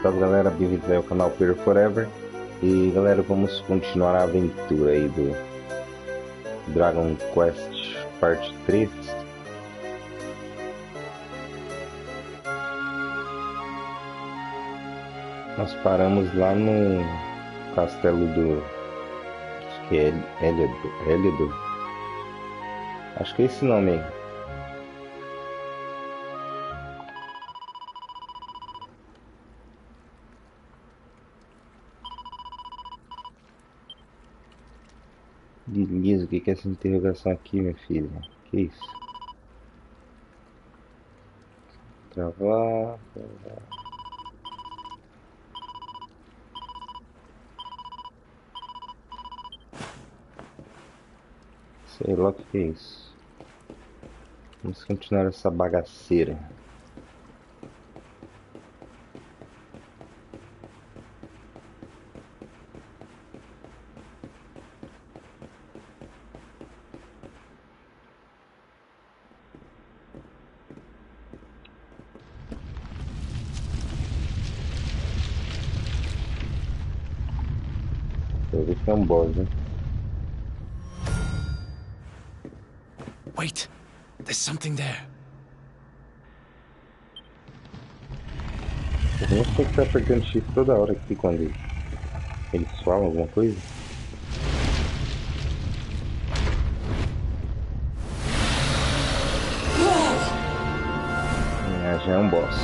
Salve galera, bem-vindos aí ao canal Player Forever. E galera, vamos continuar a aventura aí do Dragon Quest parte 3. Nós paramos lá no castelo do... acho que é Hélido. Acho que é esse nome aí. Beleza, o que é essa interrogação aqui, minha filha? Que isso? Travar. Sei lá o que é isso. Vamos continuar essa bagaceira. Eu vi que é um boss, né? Wait, there's something there. Eu não sei que tá apertando X toda hora aqui quando eles falam alguma coisa. Já é um boss.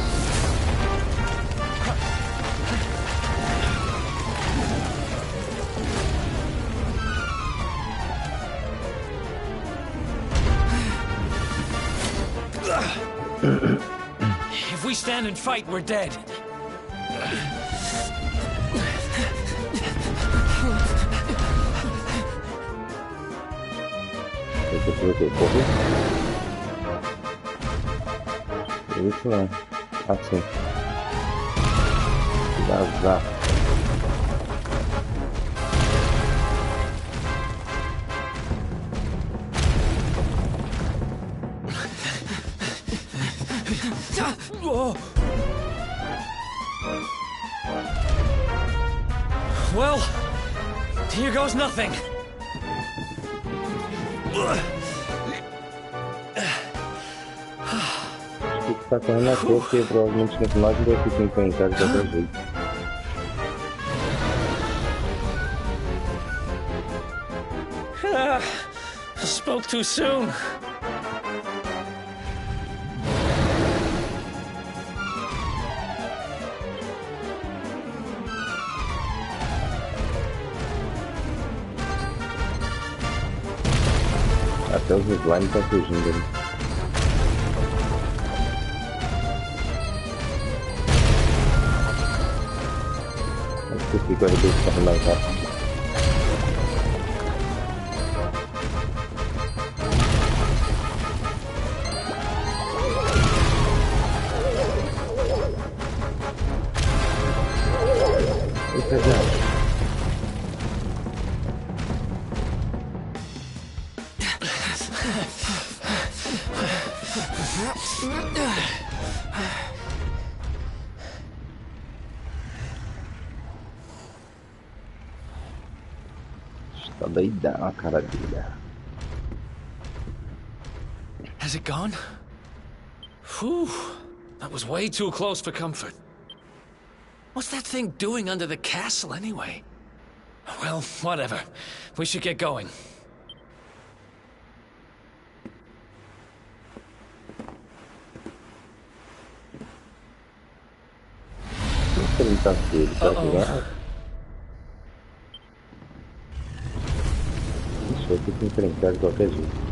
If we stand and fight, we're dead. Deixa eu ver o que correr. Isso não. Assim. Vazar. Well, here goes nothing. Acho que tá correndo à toa, porque provavelmente no final a gente vai ter que enfrentar de qualquer jeito. Spoke too soon. Até os slime estão fugindo ali. Acho que eu fico arrebentando mais rápido. Eita, já. Tá doidão a cara dele. Has it gone? Whew. That was way too close for comfort. What's that thing doing under the castle anyway? Well, whatever. We should get going. Ele tá dele, tá ligado? Isso vai ter que enfrentar de qualquer jeito.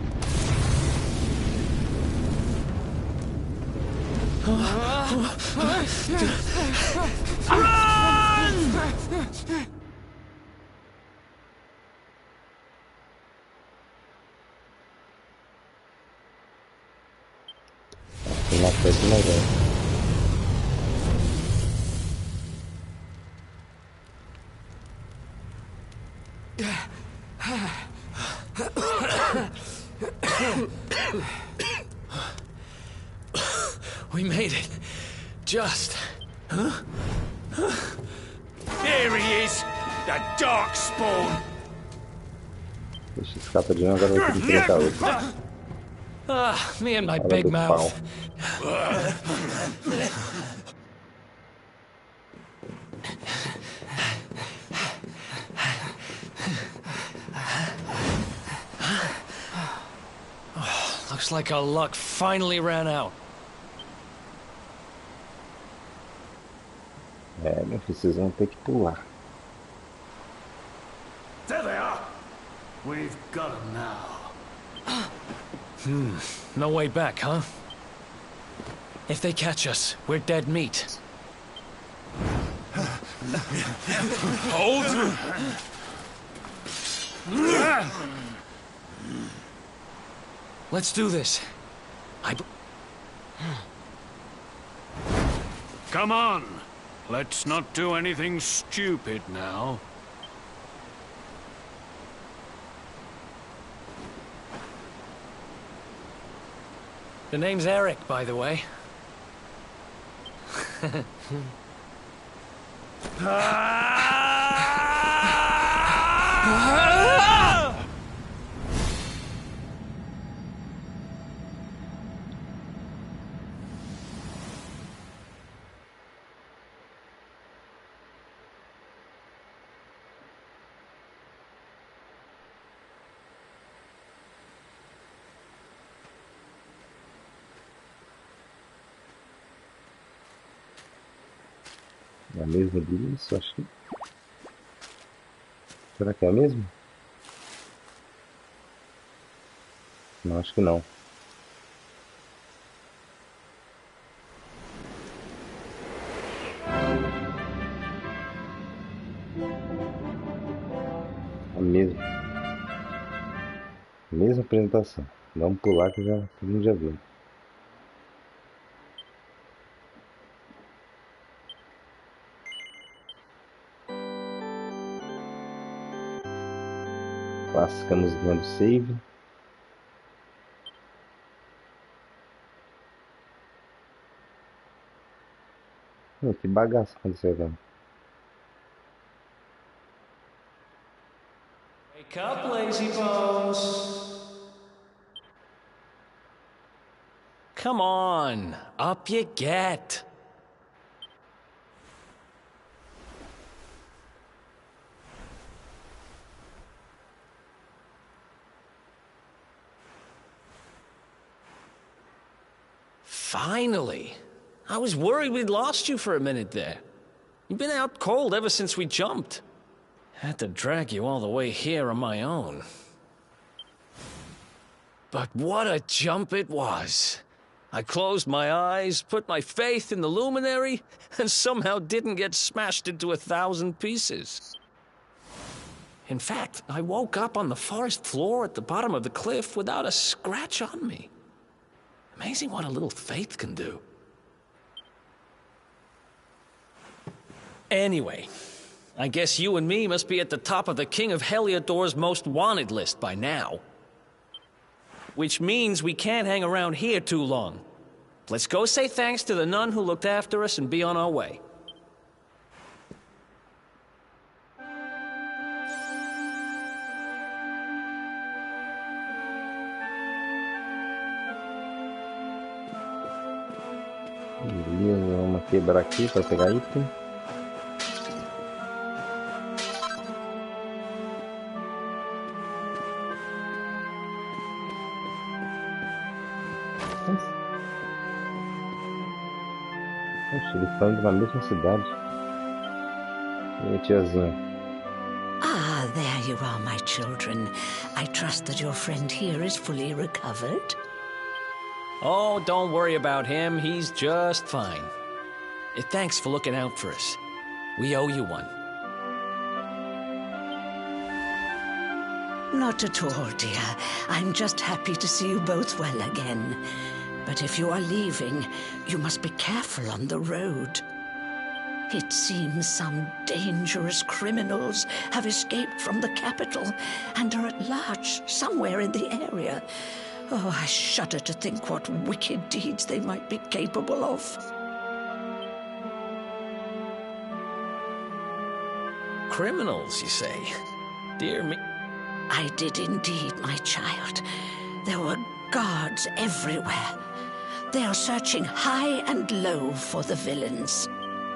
Tem uma coisa legal. We made it. Just. Huh? Here he is, the Darkspawn. Deixa escapa de um, agora eu vou ter que enfrentar outro. Ah, me and my Fala big do mouth. Looks like our luck finally ran out. É, meu filho, vocês vão ter que pular. There they are. We've got them now. No way back, huh? If they catch us, we're dead meat. Hold! Let's do this. Come on. Let's not do anything stupid now. The name's Eric, by the way. É a mesma disso, acho que. Será que é a mesma? Não, acho que não. A mesma. Mesma apresentação. Vamos pular que já, todo mundo já viu. Ficamos dando save. Que bagaço aconteceu agora. Wake up, lazy bones. Come on, up you get. Finally! I was worried we'd lost you for a minute there. You've been out cold ever since we jumped. Had to drag you all the way here on my own. But what a jump it was. I closed my eyes, put my faith in the luminary, and somehow didn't get smashed into 1,000 pieces. In fact, I woke up on the forest floor at the bottom of the cliff without a scratch on me. Amazing what a little faith can do. Anyway, I guess you and me must be at the top of the King of Heliodor's most wanted list by now. Which means we can't hang around here too long. Let's go say thanks to the nun who looked after us and be on our way. Beleza, vamos quebrar aqui para pegar item. Poxa, eles estão indo na mesma cidade. E aí, tiazinha? Ah, there you are, my children. I trust that your friend here is fully recovered. Oh, don't worry about him. He's just fine. Thanks for looking out for us. We owe you one. Not at all, dear. I'm just happy to see you both well again. But if you are leaving, you must be careful on the road. It seems some dangerous criminals have escaped from the capital and are at large somewhere in the area. Oh, I shudder to think what wicked deeds they might be capable of. Criminals, you say? Dear me. I did indeed, my child. There were guards everywhere. They are searching high and low for the villains.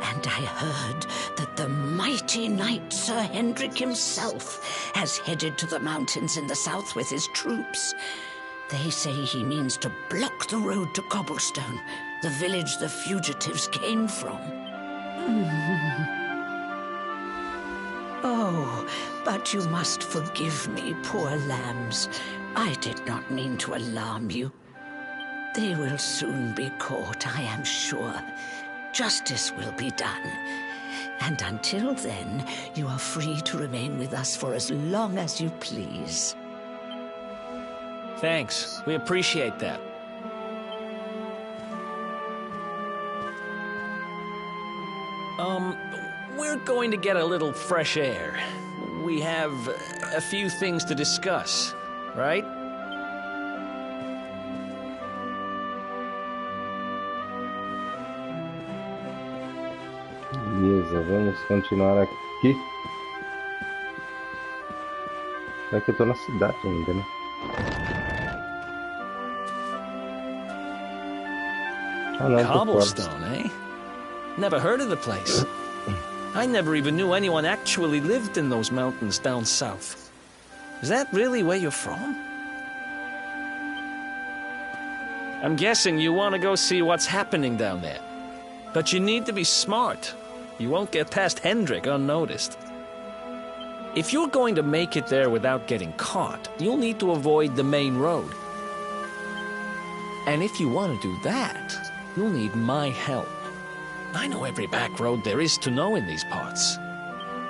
And I heard that the mighty knight Sir Hendrik himself has headed to the mountains in the south with his troops. They say he means to block the road to Cobblestone, the village the fugitives came from. Oh, but you must forgive me, poor lambs. I did not mean to alarm you. They will soon be caught, I am sure. Justice will be done. And until then, you are free to remain with us for as long as you please. Thanks. We appreciate that. We're going to get a little fresh air. We have a few things to discuss, right? Beleza, vamos continuar aqui. É que eu tô na cidade ainda, né? Ah, não, tô fora. Cobblestone, eh? Never heard of the place. I never even knew anyone actually lived in those mountains down south. Is that really where you're from? I'm guessing you want to go see what's happening down there. But you need to be smart. You won't get past Hendrik unnoticed. If you're going to make it there without getting caught, you'll need to avoid the main road. And if you want to do that, you'll need my help. I know every back road there is to know in these parts.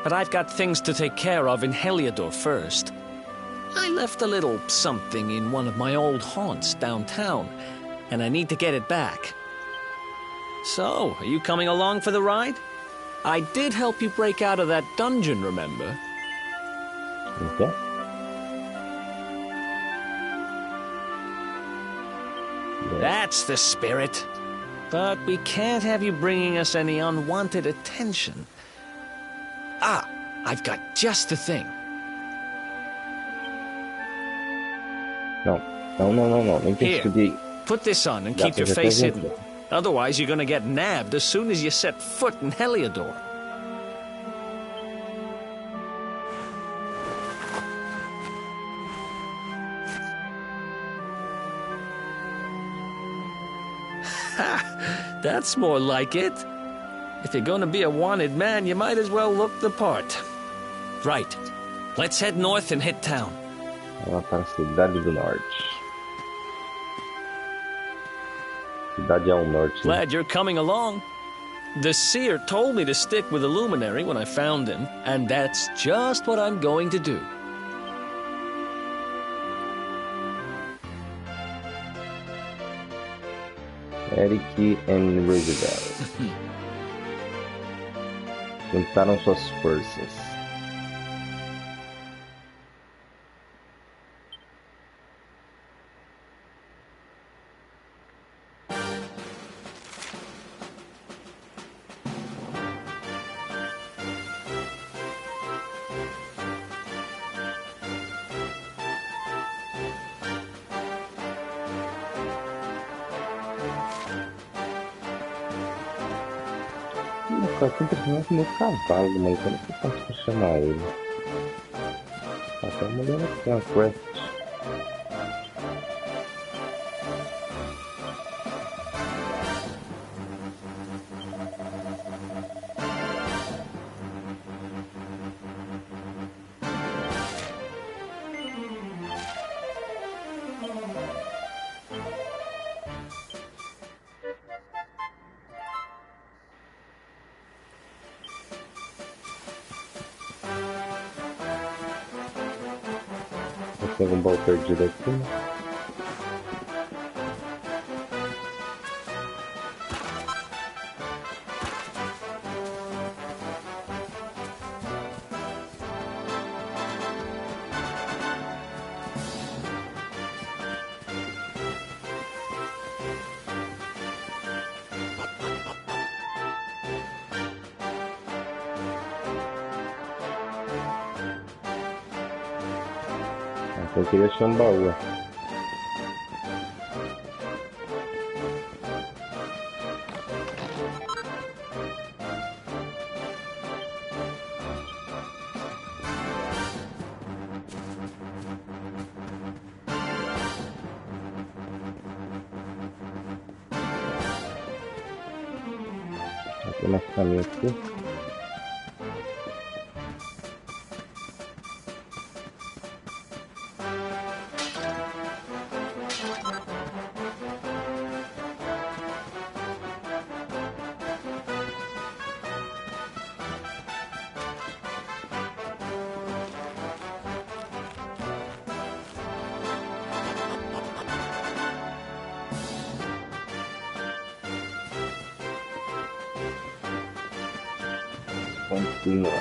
But I've got things to take care of in Heliodor first. I left a little something in one of my old haunts downtown, and I need to get it back. So, are you coming along for the ride? I did help you break out of that dungeon, remember? Okay. That's the spirit. But we can't have you bringing us any unwanted attention. Ah, I've got just the thing. Não, não, não, não, não. Nem tem que Here, subir. put this on and Dá keep pra your ver face até hidden. dentro. Otherwise, you're gonna get nabbed as soon as you set foot in Heliodor. Ha! That's more like it. If you're gonna be a wanted man, you might as well look the part. Right. Let's head north and hit town. Vamos para a Cidade do Norte. Cidade ao Norte. Né? Glad you're coming along. The seer told me to stick with the luminary when I found him, and that's just what I'm going to do. Eric e Roosevelt juntaram suas forças. Cara, que impressionante meu cavalo, mas eu não sei como que eu chamar ele. Tá mudando aqui uma quest. Tem algum baú perdido aqui? Eu queria achar um baú. Tem mais caminho aqui. Continuando.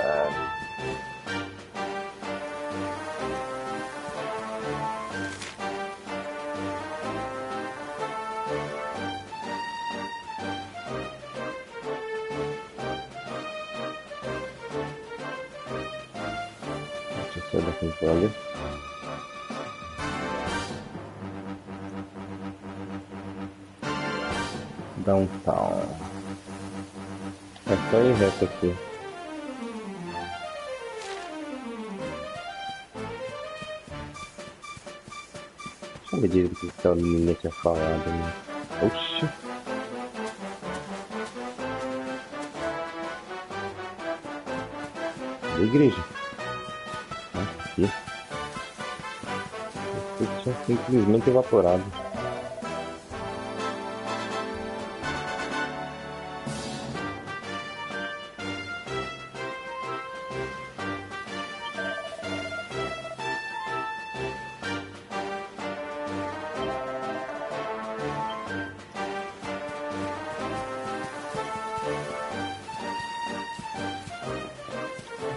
Deixa eu sair da controle. Downtown. É só ir reto aqui. Deixa eu ver direito o que aquela menina tinha falado, né? Oxi. Da igreja. Aqui. Isso tinha simplesmente evaporado.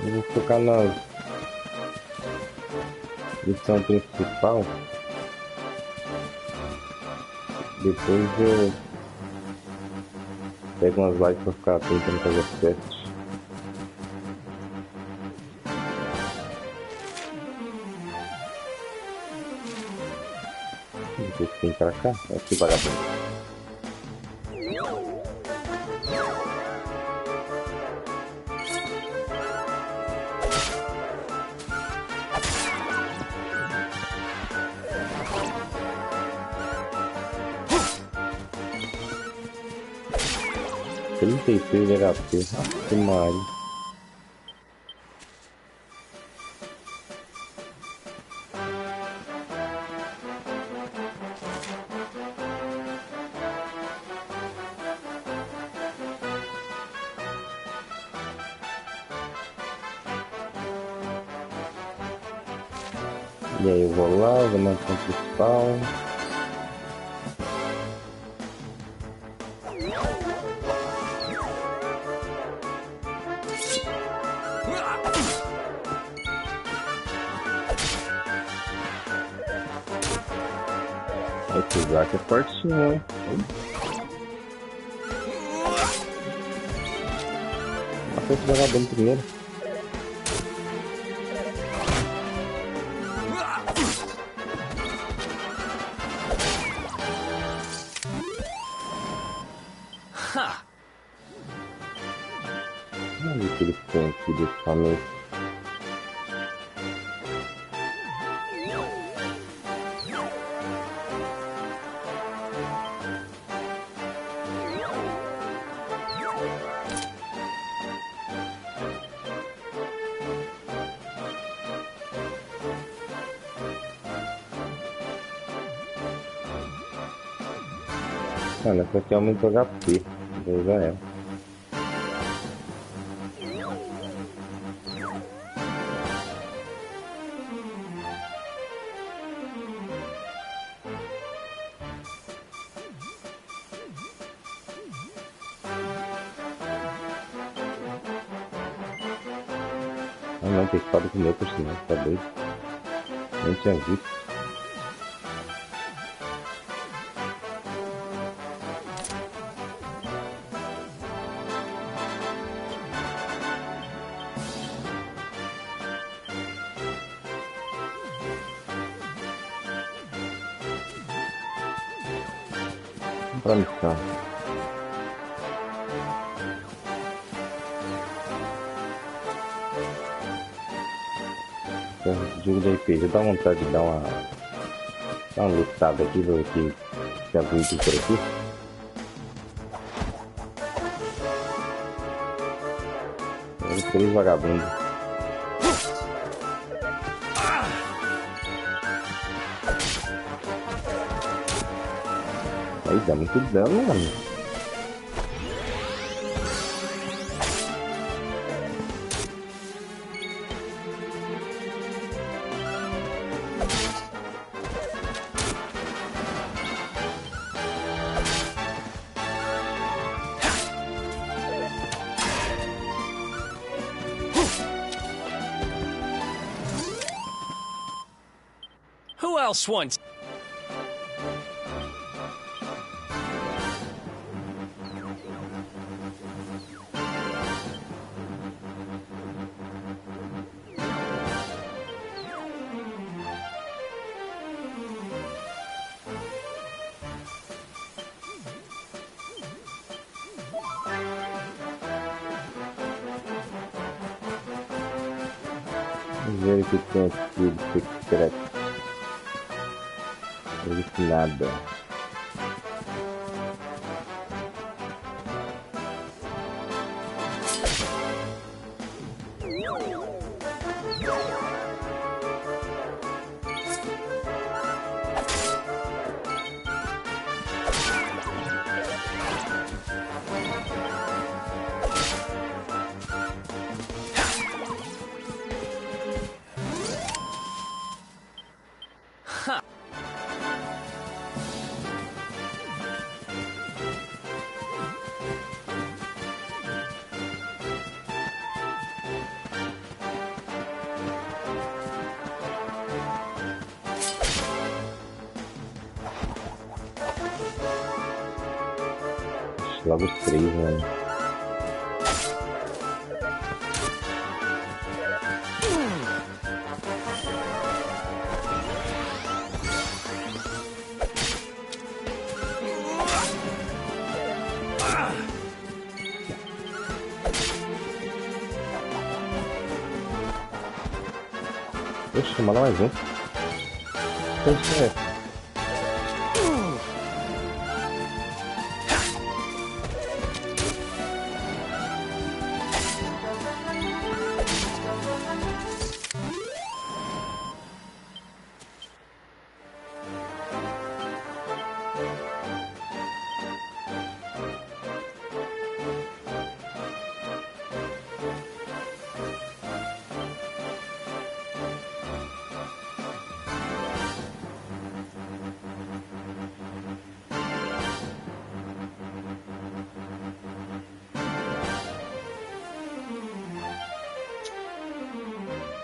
Eu vou focar na missão principal. Depois eu pego umas lives pra ficar tentando fazer as testes. Depois que tem pra cá, aqui vagabundo. Ele tem 6 de HP. Que Mario. E aí eu vou lá, vou na missão principal. Esse Zack é fortinho, hein? Mata esse vagabundo primeiro. Olha o que ele tem aqui de equipamento. Mano, essa aqui aumenta o HP. Já é. Ah não, tem espada com o meu personagem, tá doido? Nem tinha visto. pra missão. Esse jogo de RPG dá vontade de dar uma lutada aqui, ver o que tem algum item por aqui. Tem 3 vagabundos. Aí dá muito dano, mano. Who else wants? Vamos ver o que tem aqui de secreto. Não existe nada. Logo os 3, mano. Oxe, manda mais um. Poxa, é.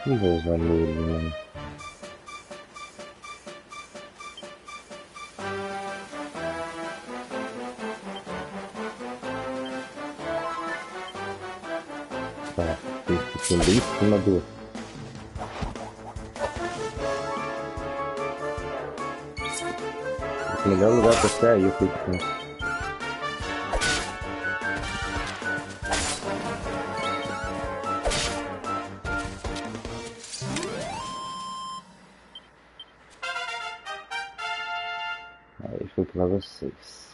Não vou usar nele, mano. Tá, tem bem em cima do... O melhor lugar pra ser aí, eu sei que tem. Aí foi pra vocês.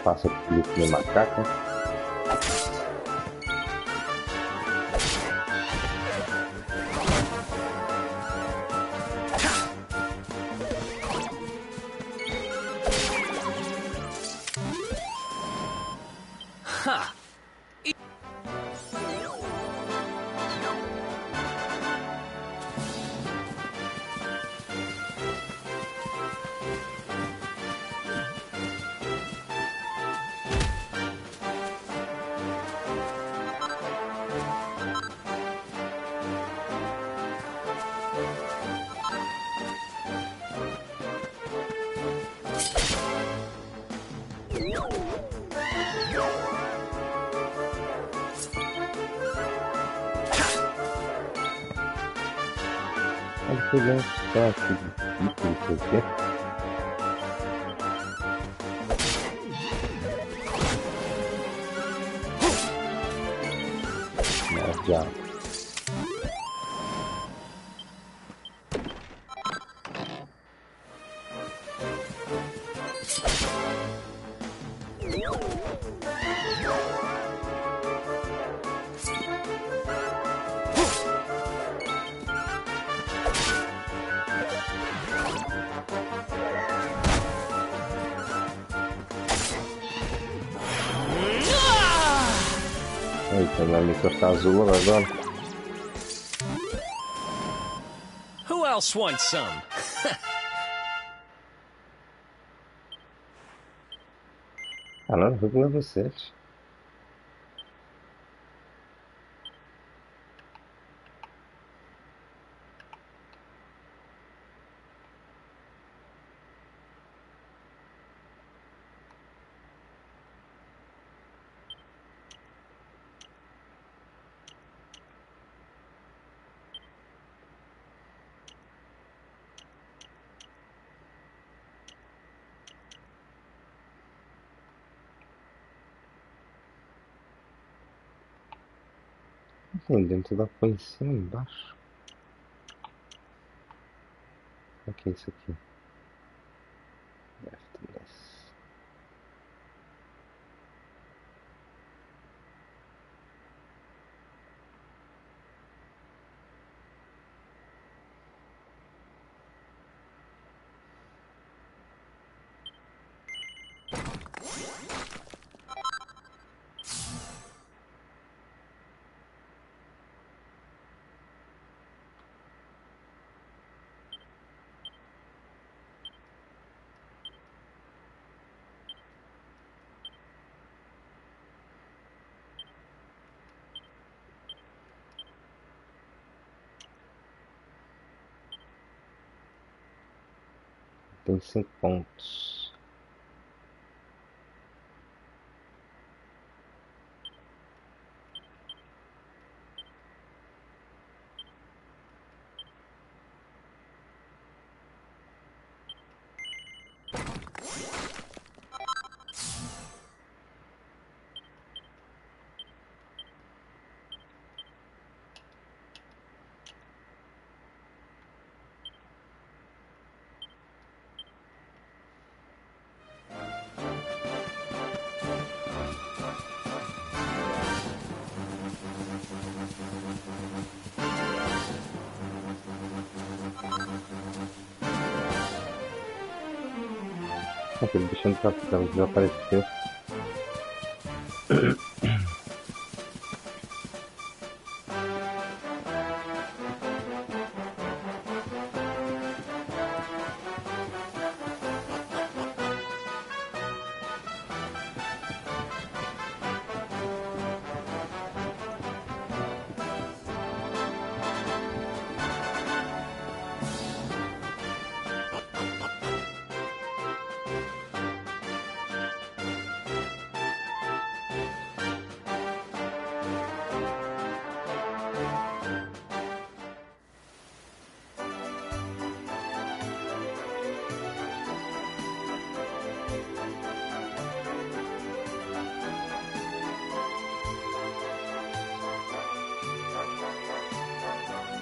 Faça o clique no macaco. Ha! Olha que legal. Tá aqui. Não sei o quê. Mas já. Eita, meu monitor tá azul agora. Who else wants some? Ah, não, vou levar vocês. Enfim, dentro da põe em cima e embaixo. O que é isso aqui? Leftness. Tem 5 pontos. Aquele bichinho do capitão desapareceu.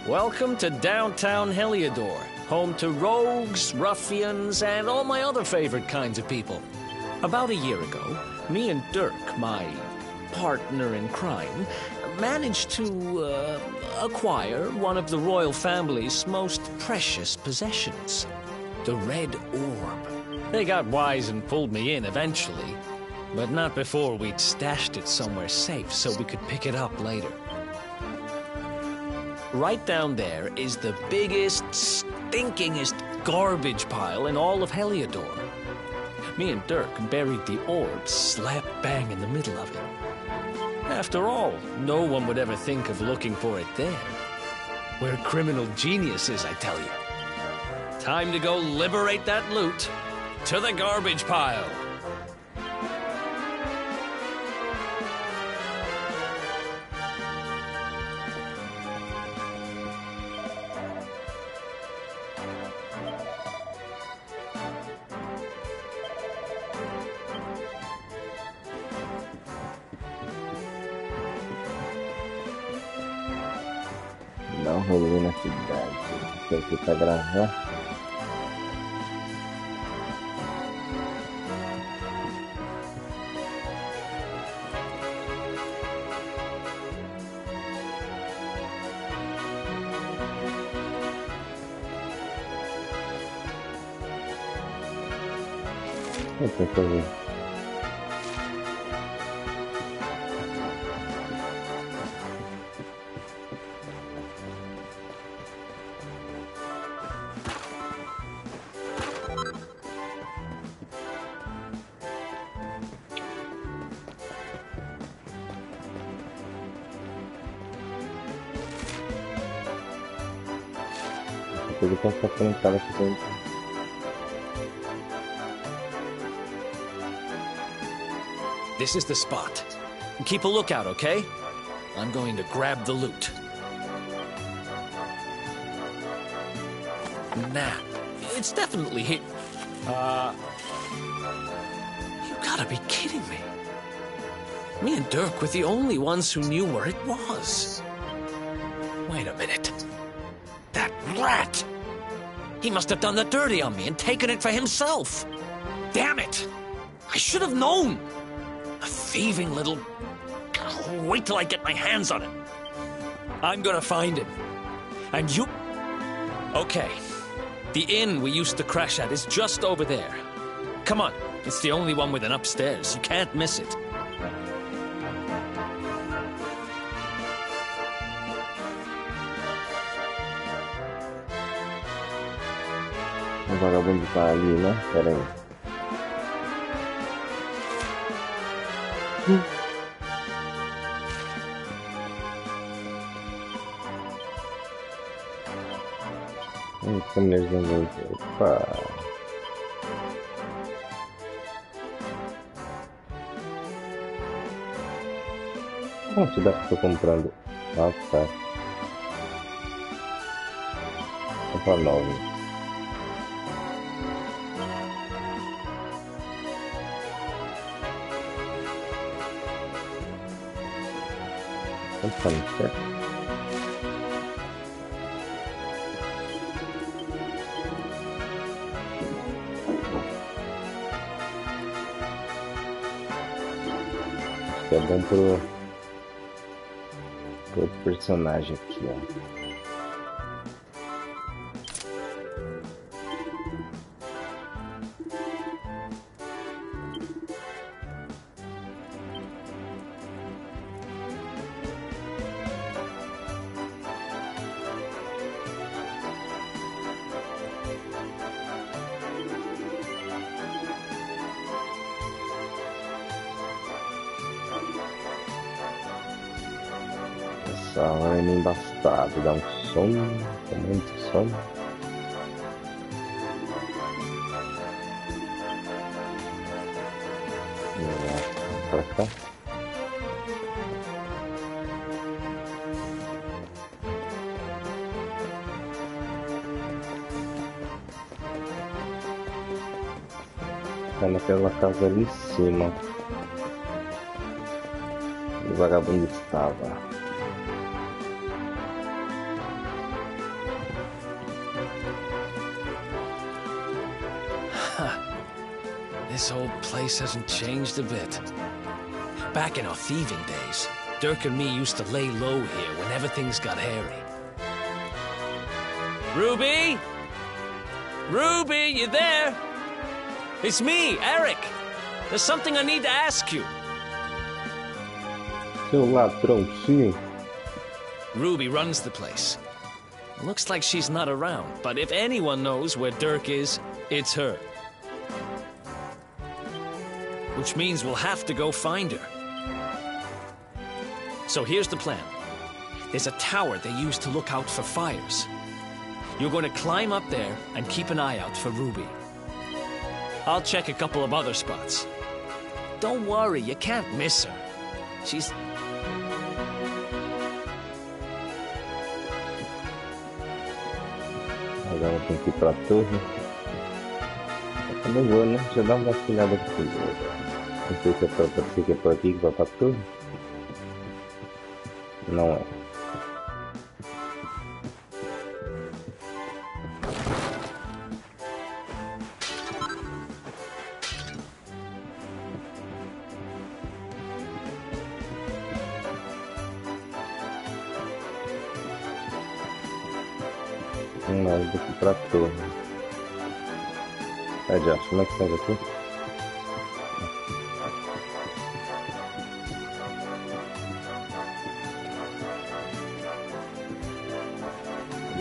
Welcome to downtown Heliodor, home to rogues, ruffians, and all my other favorite kinds of people. About a year ago, me and Dirk, my partner in crime, managed to acquire one of the royal family's most precious possessions, the Red Orb. They got wise and pulled me in eventually, but not before we'd stashed it somewhere safe so we could pick it up later. Right down there is the biggest, stinkingest garbage pile in all of Heliodor. Me and Dirk buried the orb slap bang in the middle of it. After all, no one would ever think of looking for it there. We're criminal geniuses, I tell you. Time to go liberate that loot. To the garbage pile. dar um rolê na cidade. Tem aqui pra gravar. Eu tenho que fazer. Ele tem que estar conectado aqui dentro. This is the spot. Keep a lookout, okay? I'm going to grab the loot. Nah, it's definitely here. You gotta be kidding me. Me and Dirk were the only ones who knew where it was. Wait a minute. That rat! He must have done the dirty on me and taken it for himself. Damn it! I should have known! A thieving little... Wait till I get my hands on him. I'm gonna find him. And you... Okay. The inn we used to crash at is just over there. Come on. It's the only one with an upstairs. You can't miss it. O vagabundo tá ali, né? Pera aí. Câmeras de noite. Opa! Quanto dá que eu tô comprando? Ah, tá. Vou comprar 9. Quanto tá no certo? É bom pro outro personagem aqui, ó. Essa hora é meio embastada, dá um som, com muito som. Vamos pra cá. Tá naquela casa ali em cima. O vagabundo estava. This whole place hasn't changed a bit. Back in our thieving days, Dirk and me used to lay low here whenever things got hairy. Ruby? Ruby, you there? It's me, Eric. There's something I need to ask you. Seu ladrãozinho. Ruby runs the place. Looks like she's not around, but if anyone knows where Dirk is, it's her. Which means we'll have to go find her. So here's the plan. There's a tower they use to look out for fires. You're going to climb up there and keep an eye out for Ruby. I'll check a couple of other spots. Don't worry, you can't miss her. She's... Agora tem que ir pra torre. Eu também vou, né? Deixa eu dar uma vasculhada aqui. Não sei se é por aqui que vai pra torre. Não é. Mais do que pra torre. É, Josh, como é que faz aqui?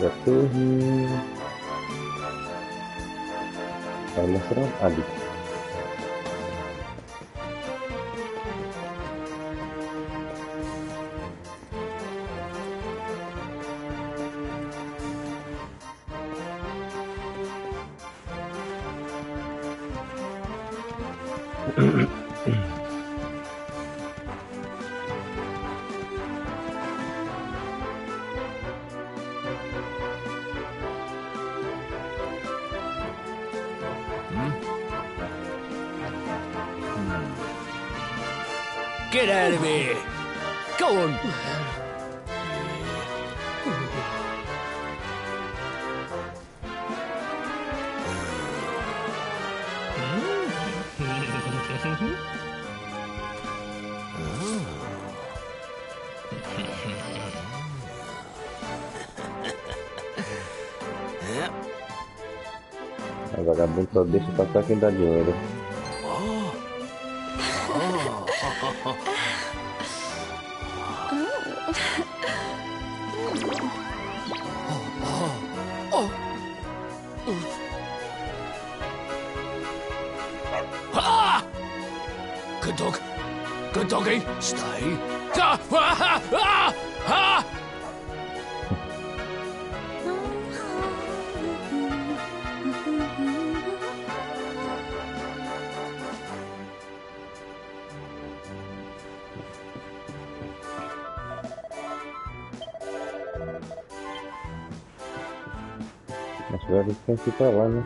Da torre. Vai mostrar ali. Get out of here! Go on! O vagabundo só deixa passar quem dá dinheiro. Good dog. Good doggy. Stay. Ah! Ah! Ah! Ah! Acho que vai ter que ir pra lá, né?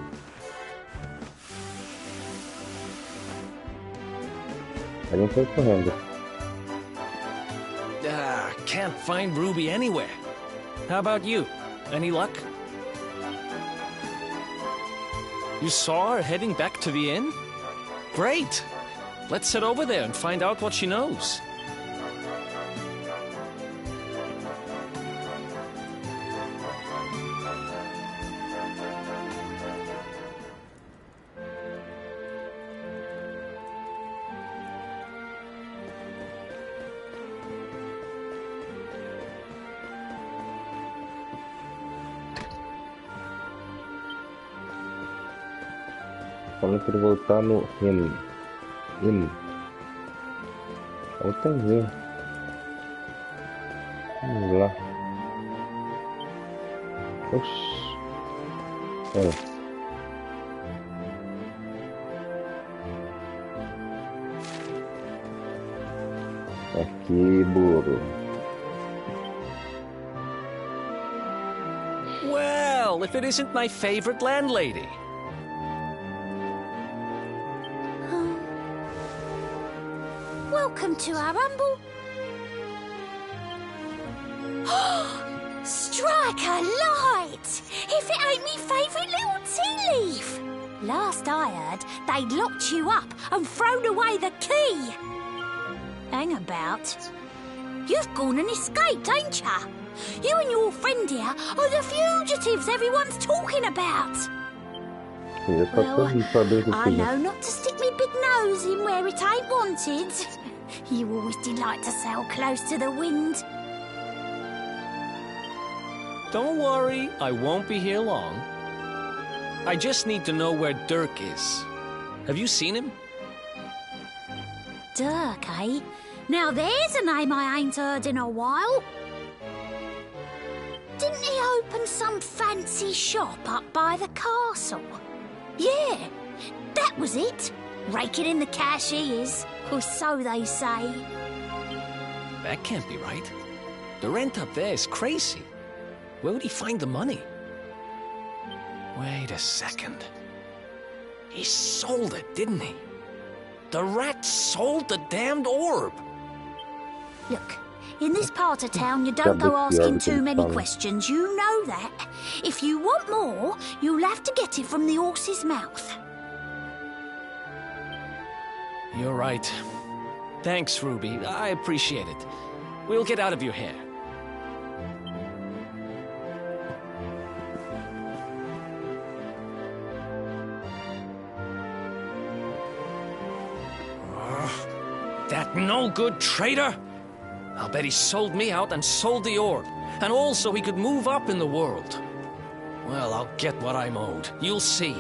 A gente sai correndo. Can't find Ruby anywhere. How about you? Any luck? You saw her heading back to the inn? Great! Let's head over there and find out what she knows. Falando que ele voltar no inn. Outra vez. Vamos lá. Oxi. Aqui, burro. Well, if it isn't my favorite landlady. Welcome to our humble... Strike a light! If it ain't me favourite little tea leaf! Last I heard, they'd locked you up and thrown away the key. Hang about. You've gone and escaped, ain't ya? You and your friend here are the fugitives everyone's talking about. Well, I know not to stick me big nose in where it ain't wanted. You always did like to sail close to the wind. Don't worry, I won't be here long. I just need to know where Dirk is. Have you seen him? Dirk, eh? Now there's a name I ain't heard in a while. Didn't he open some fancy shop up by the castle? Yeah, that was it. Raking in the cash he is, or so they say. That can't be right. The rent up there is crazy. Where would he find the money? Wait a second. He sold it, didn't he? The rat sold the damned orb. Look, in this part of town, you don't go asking too many questions. You know that. If you want more, you'll have to get it from the horse's mouth. You're right. Thanks, Ruby. I appreciate it. We'll get out of your hair. That no-good traitor? I'll bet he sold me out and sold the orb. And all so he could move up in the world. Well, I'll get what I'm owed. You'll see.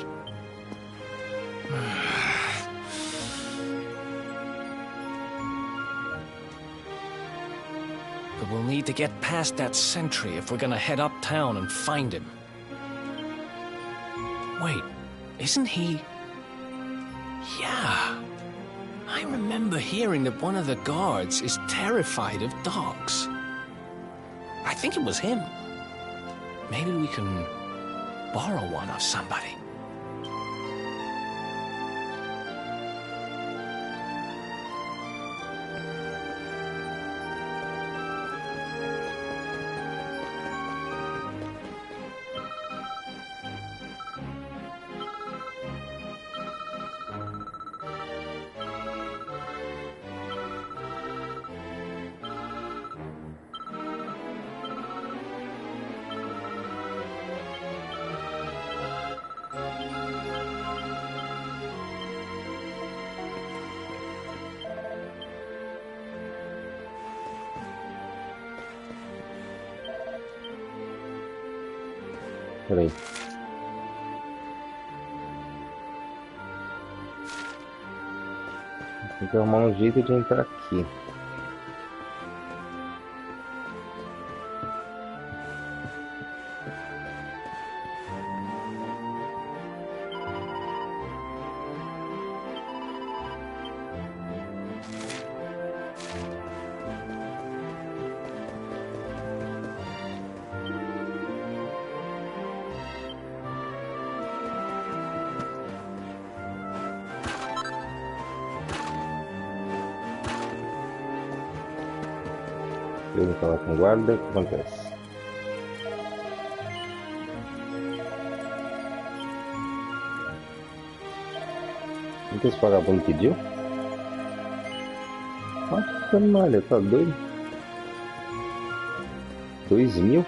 But we'll need to get past that sentry if we're gonna head uptown and find him. Wait, isn't he... Yeah. I remember hearing that one of the guards is terrified of dogs. I think it was him. Maybe we can borrow one of somebody. Peraí. Tem que arrumar um jeito de entrar aqui. Eu falar com o guarda, o que acontece? O que esse vagabundo pediu? Nossa, malha, tá doido? 2.000?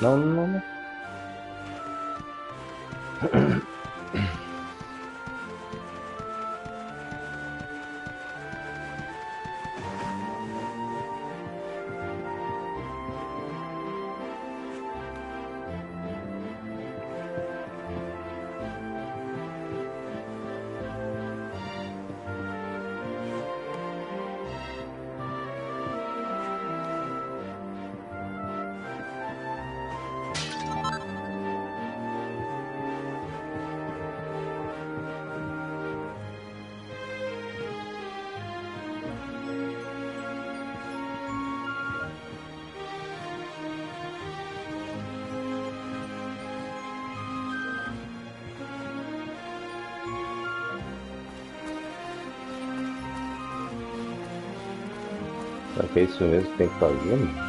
Não, não, não. Será que é isso mesmo que tem que fazer?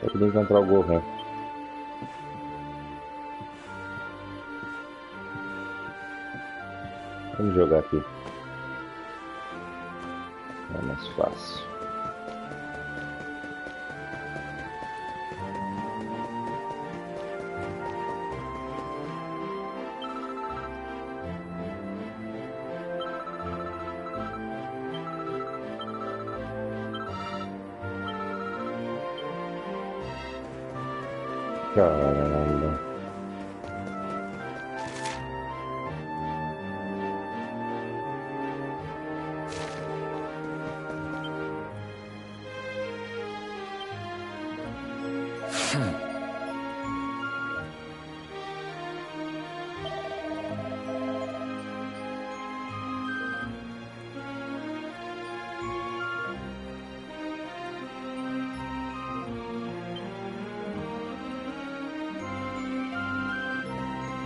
Eu queria encontrar o Gohan. Vamos jogar aqui. É mais fácil. Caramba.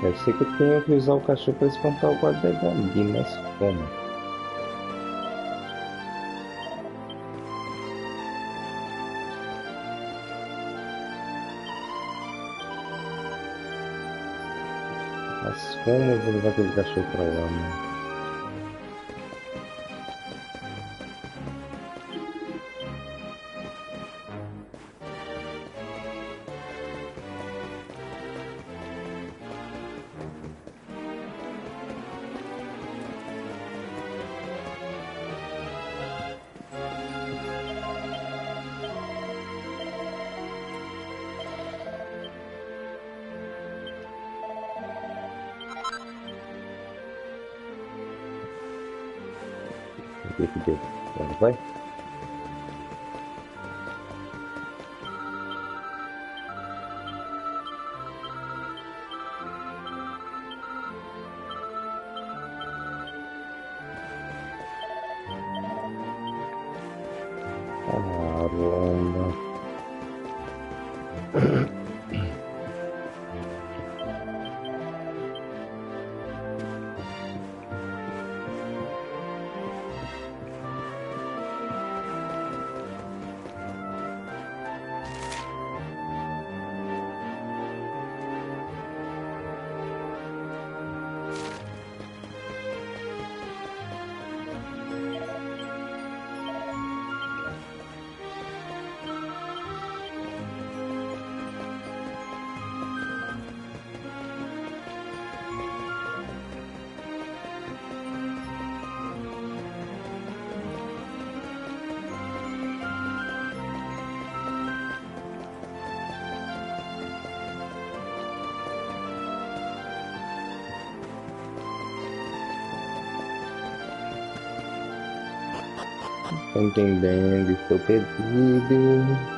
Eu sei que eu tenho que usar o cachorro para espantar o guarda dali, mas como? Mas como eu vou levar aquele cachorro pra lá, né? O que que deu? Agora vai? Caramba. Tô entendendo, estou perdido.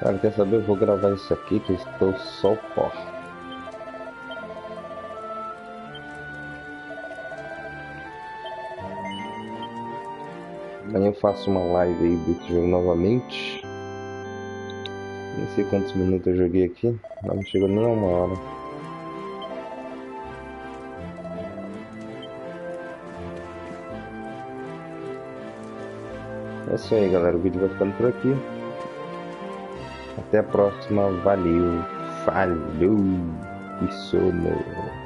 Cara, quer saber? Eu vou gravar isso aqui que eu estou só o pó. Amanhã eu faço uma live aí desse jogo novamente. Nem sei quantos minutos eu joguei aqui, mas não chegou nem a 1 hora. É isso aí, galera. O vídeo vai ficando por aqui. Até a próxima. Valeu. Falou. E sono.